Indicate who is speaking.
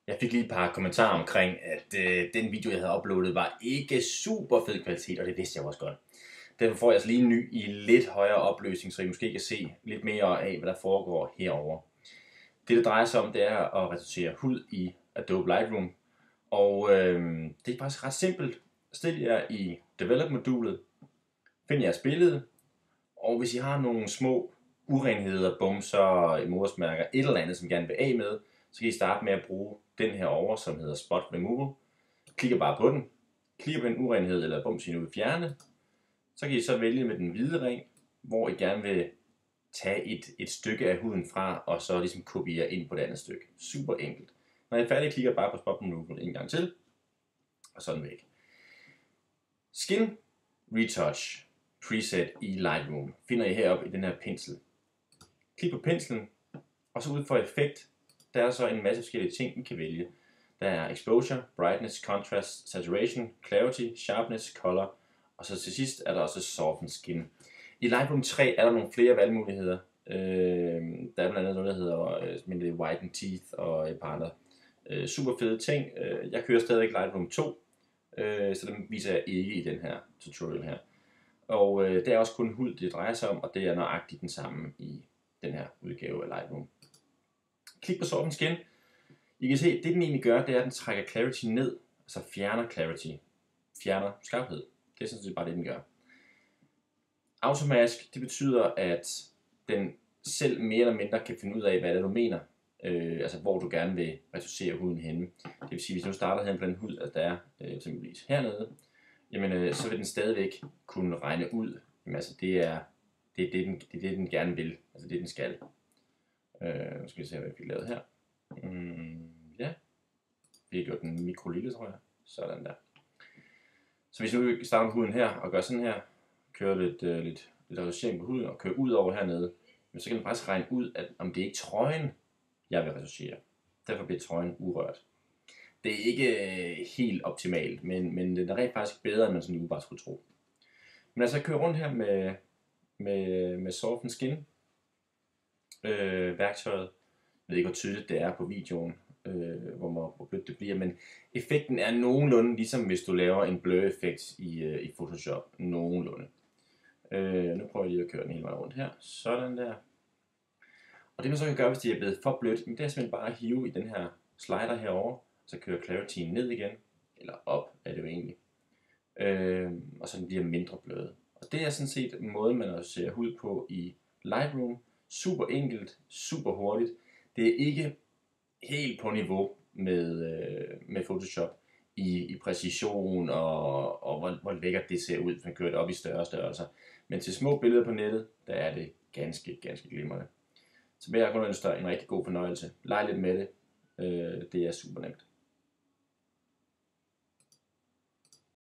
Speaker 1: Jeg fik lige et par kommentarer omkring, at den video, jeg havde uploadet, var ikke super fed kvalitet, og det vidste jeg også godt. Derfor får jeg altså lige en ny i lidt højere opløsning, så I måske kan se lidt mere af, hvad der foregår herover. Det drejer sig om, det er at retusere hud i Adobe Lightroom. Og det er faktisk ret simpelt. Stil jer i Develop-modulet, find jeres billede, og hvis I har nogle små urenheder, bumser, modersmærker, et eller andet, som I gerne vil af med, så kan I starte med at bruge den her over, som hedder Spot Removal. Klikker bare på den, klikker på en urenhed eller bums, I nu vil fjerne. Så kan I så vælge med den hvide ring, hvor I gerne vil tage et stykke af huden fra, og så ligesom kopiere ind på det andet stykke. Super enkelt. Når I er færdig, klikker bare på Spot Removal en gang til, og så er den væk. Skin Retouch preset i Lightroom finder I heroppe i den her pensel. Klik på penslen, og så ud for effekt, der er så en masse forskellige ting, I kan vælge. Der er Exposure, Brightness, Contrast, Saturation, Clarity, Sharpness, Color, og så til sidst er der også Soften Skin. I Lightroom 3 er der nogle flere valgmuligheder. Der er blandt andet noget, der hedder Whiten Teeth og et par andre super fede ting. Jeg kører stadigvæk Lightroom 2, så den viser jeg ikke i den her tutorial her. Og det er også kun hud, det drejer sig om, og det er nøjagtigt den samme i den her udgave af Lightroom. Klik på Soften Skin. I kan se, at det den egentlig gør, det er, at den trækker clarity ned, altså fjerner clarity, fjerner skarphed. Det er sådan set bare det, den gør. Automask, det betyder, at den selv mere eller mindre kan finde ud af, hvad det er, du mener. Altså hvor du gerne vil retusere huden henne. Det vil sige, hvis du starter her på den hud, at der er eksempelvis hernede, jamen, så vil den stadigvæk kunne regne ud. Jamen, altså, det er det, den gerne vil. Altså det, den skal. Nu skal vi se, hvad jeg fik lavet her. Ja, vi har gjort den mikrolille, tror jeg. Sådan der. Så hvis nu starter med huden her og gør sådan her, kører lidt retusering på huden og kører ud over hernede, så kan den faktisk regne ud, at om det ikke er trøjen, jeg vil retusere. Derfor bliver trøjen urørt. Det er ikke helt optimalt, men det er rent faktisk bedre, end man sådan bare skulle tro. Men altså, jeg kører rundt her med Soften Skin værktøjet. Jeg ved ikke, hvor tydeligt det er på videoen, hvor blødt det bliver, men effekten er nogenlunde ligesom hvis du laver en blur-effekt i Photoshop. Nogenlunde. Nu prøver jeg lige at køre den hele vejen rundt her. Sådan der. Og det man så kan gøre, hvis det er blevet for blødt, det er simpelthen bare at hive i den her slider herover, så kører clarity ned igen, eller op er det jo egentlig, og så den bliver mindre blød. Og det er sådan set måden, man også ser hud på i Lightroom. Super enkelt, super hurtigt. Det er ikke helt på niveau med Photoshop i præcision og hvor lækkert det ser ud, hvis man kører det op i større størrelser. Men til små billeder på nettet, der er det ganske glimrende. Så vil jeg kun ønske dig en rigtig god fornøjelse. Leg lidt med det. Det er super nemt.